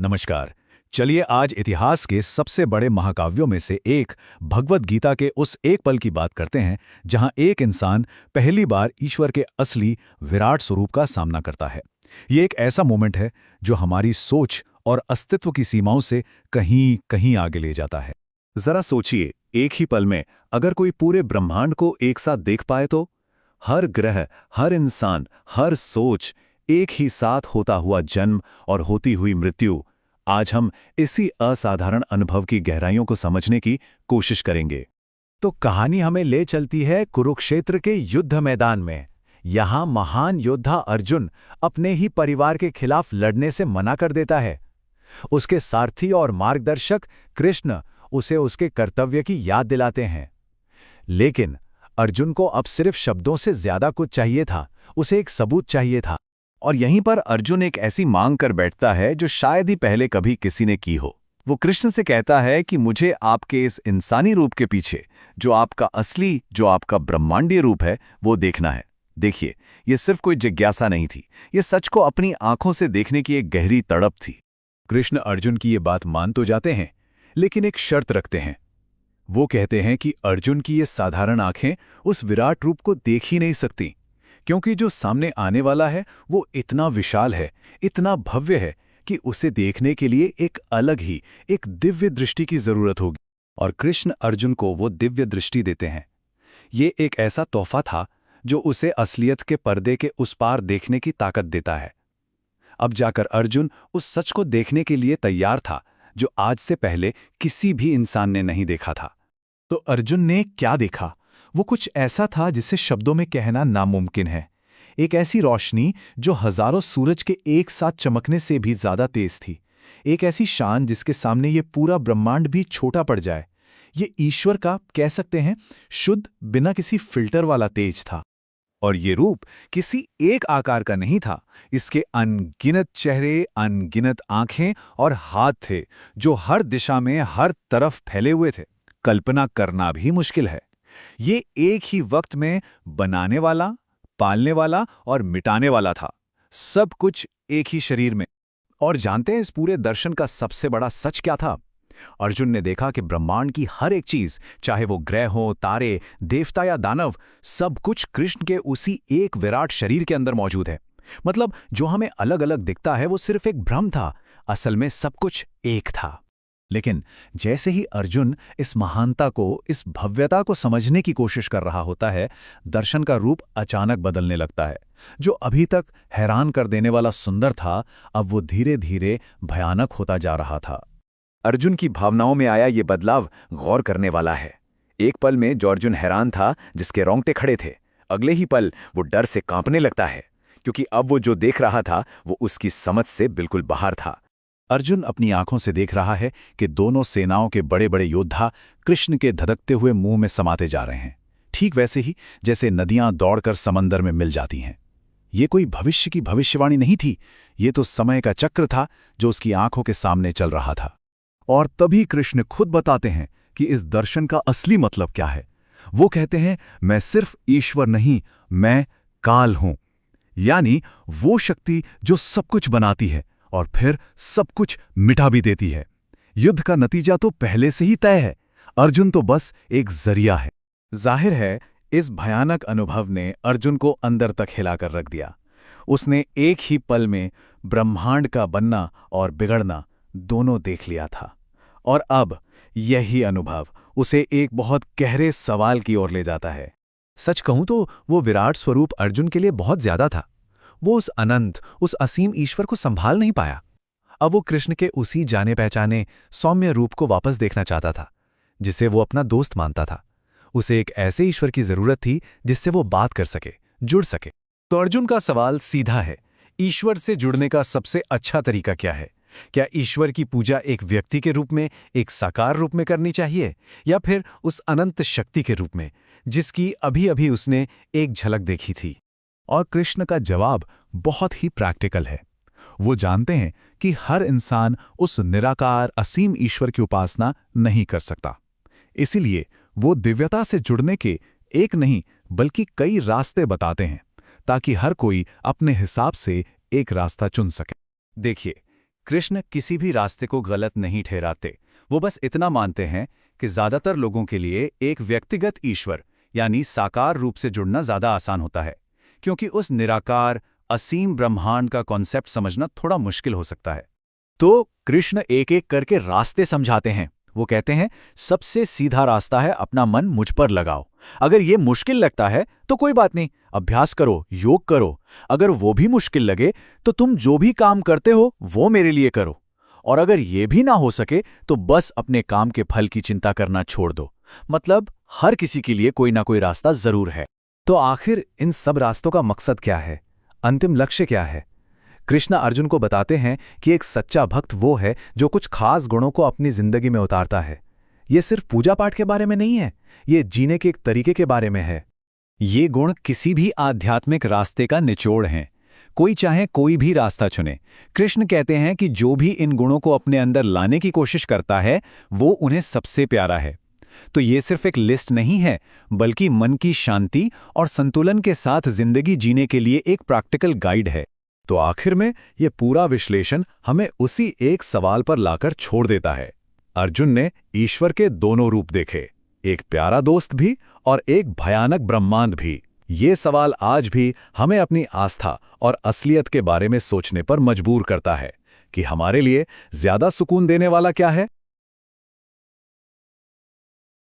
नमस्कार। चलिए आज इतिहास के सबसे बड़े महाकाव्यों में से एक भगवद गीता के उस एक पल की बात करते हैं जहां एक इंसान पहली बार ईश्वर के असली विराट स्वरूप का सामना करता है। ये एक ऐसा मोमेंट है जो हमारी सोच और अस्तित्व की सीमाओं से कहीं कहीं आगे ले जाता है। जरा सोचिए, एक ही पल में अगर कोई पूरे ब्रह्मांड को एक साथ देख पाए तो हर ग्रह, हर इंसान, हर सोच, एक ही साथ होता हुआ जन्म और होती हुई मृत्यु। आज हम इसी असाधारण अनुभव की गहराइयों को समझने की कोशिश करेंगे। तो कहानी हमें ले चलती है कुरुक्षेत्र के युद्ध मैदान में। यहाँ महान योद्धा अर्जुन अपने ही परिवार के खिलाफ लड़ने से मना कर देता है। उसके सारथी और मार्गदर्शक कृष्ण उसे उसके कर्तव्य की याद दिलाते हैं। लेकिन अर्जुन को अब सिर्फ शब्दों से ज्यादा कुछ चाहिए था, उसे एक सबूत चाहिए था। और यहीं पर अर्जुन एक ऐसी मांग कर बैठता है जो शायद ही पहले कभी किसी ने की हो। वो कृष्ण से कहता है कि मुझे आपके इस इंसानी रूप के पीछे जो आपका असली, जो आपका ब्रह्मांडीय रूप है, वो देखना है। देखिए, ये सिर्फ कोई जिज्ञासा नहीं थी, ये सच को अपनी आंखों से देखने की एक गहरी तड़प थी। कृष्ण अर्जुन की ये बात मान तो जाते हैं, लेकिन एक शर्त रखते हैं। वो कहते हैं कि अर्जुन की ये साधारण आंखें उस विराट रूप को देख ही नहीं सकती, क्योंकि जो सामने आने वाला है वो इतना विशाल है, इतना भव्य है कि उसे देखने के लिए एक अलग ही, एक दिव्य दृष्टि की जरूरत होगी। और कृष्ण अर्जुन को वो दिव्य दृष्टि देते हैं। ये एक ऐसा तोहफा था जो उसे असलियत के पर्दे के उस पार देखने की ताकत देता है। अब जाकर अर्जुन उस सच को देखने के लिए तैयार था जो आज से पहले किसी भी इंसान ने नहीं देखा था। तो अर्जुन ने क्या देखा? वो कुछ ऐसा था जिसे शब्दों में कहना नामुमकिन है। एक ऐसी रोशनी जो हजारों सूरज के एक साथ चमकने से भी ज्यादा तेज थी। एक ऐसी शान जिसके सामने ये पूरा ब्रह्मांड भी छोटा पड़ जाए। ये ईश्वर का, कह सकते हैं, शुद्ध, बिना किसी फिल्टर वाला तेज था। और ये रूप किसी एक आकार का नहीं था। इसके अनगिनत चेहरे, अनगिनत आंखें और हाथ थे जो हर दिशा में, हर तरफ फैले हुए थे। कल्पना करना भी मुश्किल है। ये एक ही वक्त में बनाने वाला, पालने वाला और मिटाने वाला था, सब कुछ एक ही शरीर में। और जानते हैं इस पूरे दर्शन का सबसे बड़ा सच क्या था? अर्जुन ने देखा कि ब्रह्मांड की हर एक चीज, चाहे वो ग्रह हो, तारे, देवता या दानव, सब कुछ कृष्ण के उसी एक विराट शरीर के अंदर मौजूद है। मतलब जो हमें अलग अलग दिखता है वो सिर्फ एक भ्रम था, असल में सब कुछ एक था। लेकिन जैसे ही अर्जुन इस महानता को, इस भव्यता को समझने की कोशिश कर रहा होता है, दर्शन का रूप अचानक बदलने लगता है। जो अभी तक हैरान कर देने वाला सुंदर था, अब वो धीरे धीरे भयानक होता जा रहा था। अर्जुन की भावनाओं में आया ये बदलाव गौर करने वाला है। एक पल में जो अर्जुन हैरान था, जिसके रोंगटे खड़े थे, अगले ही पल वो डर से कांपने लगता है, क्योंकि अब वो जो देख रहा था वो उसकी समझ से बिल्कुल बाहर था। अर्जुन अपनी आंखों से देख रहा है कि दोनों सेनाओं के बड़े बड़े योद्धा कृष्ण के धधकते हुए मुंह में समाते जा रहे हैं, ठीक वैसे ही जैसे नदियां दौड़कर समंदर में मिल जाती हैं। ये कोई भविष्य की भविष्यवाणी नहीं थी, ये तो समय का चक्र था जो उसकी आंखों के सामने चल रहा था। और तभी कृष्ण खुद बताते हैं कि इस दर्शन का असली मतलब क्या है। वो कहते हैं, मैं सिर्फ ईश्वर नहीं, मैं काल हूं, यानी वो शक्ति जो सब कुछ बनाती है और फिर सब कुछ मिटा भी देती है। युद्ध का नतीजा तो पहले से ही तय है, अर्जुन तो बस एक जरिया है। जाहिर है इस भयानक अनुभव ने अर्जुन को अंदर तक हिलाकर रख दिया। उसने एक ही पल में ब्रह्मांड का बनना और बिगड़ना दोनों देख लिया था। और अब यही अनुभव उसे एक बहुत गहरे सवाल की ओर ले जाता है। सच कहूं तो वो विराट स्वरूप अर्जुन के लिए बहुत ज्यादा था। वो उस अनंत, उस असीम ईश्वर को संभाल नहीं पाया। अब वो कृष्ण के उसी जाने पहचाने सौम्य रूप को वापस देखना चाहता था, जिसे वो अपना दोस्त मानता था। उसे एक ऐसे ईश्वर की जरूरत थी जिससे वो बात कर सके, जुड़ सके। तो अर्जुन का सवाल सीधा है, ईश्वर से जुड़ने का सबसे अच्छा तरीका क्या है? क्या ईश्वर की पूजा एक व्यक्ति के रूप में, एक साकार रूप में करनी चाहिए, या फिर उस अनंत शक्ति के रूप में जिसकी अभी अभी उसने एक झलक देखी थी? और कृष्ण का जवाब बहुत ही प्रैक्टिकल है। वो जानते हैं कि हर इंसान उस निराकार असीम ईश्वर की उपासना नहीं कर सकता। इसीलिए वो दिव्यता से जुड़ने के एक नहीं बल्कि कई रास्ते बताते हैं, ताकि हर कोई अपने हिसाब से एक रास्ता चुन सके। देखिए, कृष्ण किसी भी रास्ते को गलत नहीं ठहराते। वो बस इतना मानते हैं कि ज्यादातर लोगों के लिए एक व्यक्तिगत ईश्वर यानी साकार रूप से जुड़ना ज्यादा आसान होता है, क्योंकि उस निराकार असीम ब्रह्मांड का कॉन्सेप्ट समझना थोड़ा मुश्किल हो सकता है। तो कृष्ण एक एक करके रास्ते समझाते हैं। वो कहते हैं, सबसे सीधा रास्ता है अपना मन मुझ पर लगाओ। अगर ये मुश्किल लगता है तो कोई बात नहीं, अभ्यास करो, योग करो। अगर वो भी मुश्किल लगे तो तुम जो भी काम करते हो वो मेरे लिए करो। और अगर ये भी ना हो सके तो बस अपने काम के फल की चिंता करना छोड़ दो। मतलब हर किसी के लिए कोई ना कोई रास्ता जरूर है। तो आखिर इन सब रास्तों का मकसद क्या है? अंतिम लक्ष्य क्या है? कृष्ण अर्जुन को बताते हैं कि एक सच्चा भक्त वो है जो कुछ खास गुणों को अपनी जिंदगी में उतारता है। ये सिर्फ पूजा पाठ के बारे में नहीं है, ये जीने के एक तरीके के बारे में है। ये गुण किसी भी आध्यात्मिक रास्ते का निचोड़ हैं। कोई चाहे कोई भी रास्ता चुने। कृष्ण कहते हैं कि जो भी इन गुणों को अपने अंदर लाने की कोशिश करता है वो उन्हें सबसे प्यारा है। तो ये सिर्फ एक लिस्ट नहीं है, बल्कि मन की शांति और संतुलन के साथ जिंदगी जीने के लिए एक प्रैक्टिकल गाइड है। तो आखिर में ये पूरा विश्लेषण हमें उसी एक सवाल पर लाकर छोड़ देता है। अर्जुन ने ईश्वर के दोनों रूप देखे, एक प्यारा दोस्त भी और एक भयानक ब्रह्मांड भी। ये सवाल आज भी हमें अपनी आस्था और असलियत के बारे में सोचने पर मजबूर करता है कि हमारे लिए ज्यादा सुकून देने वाला क्या है।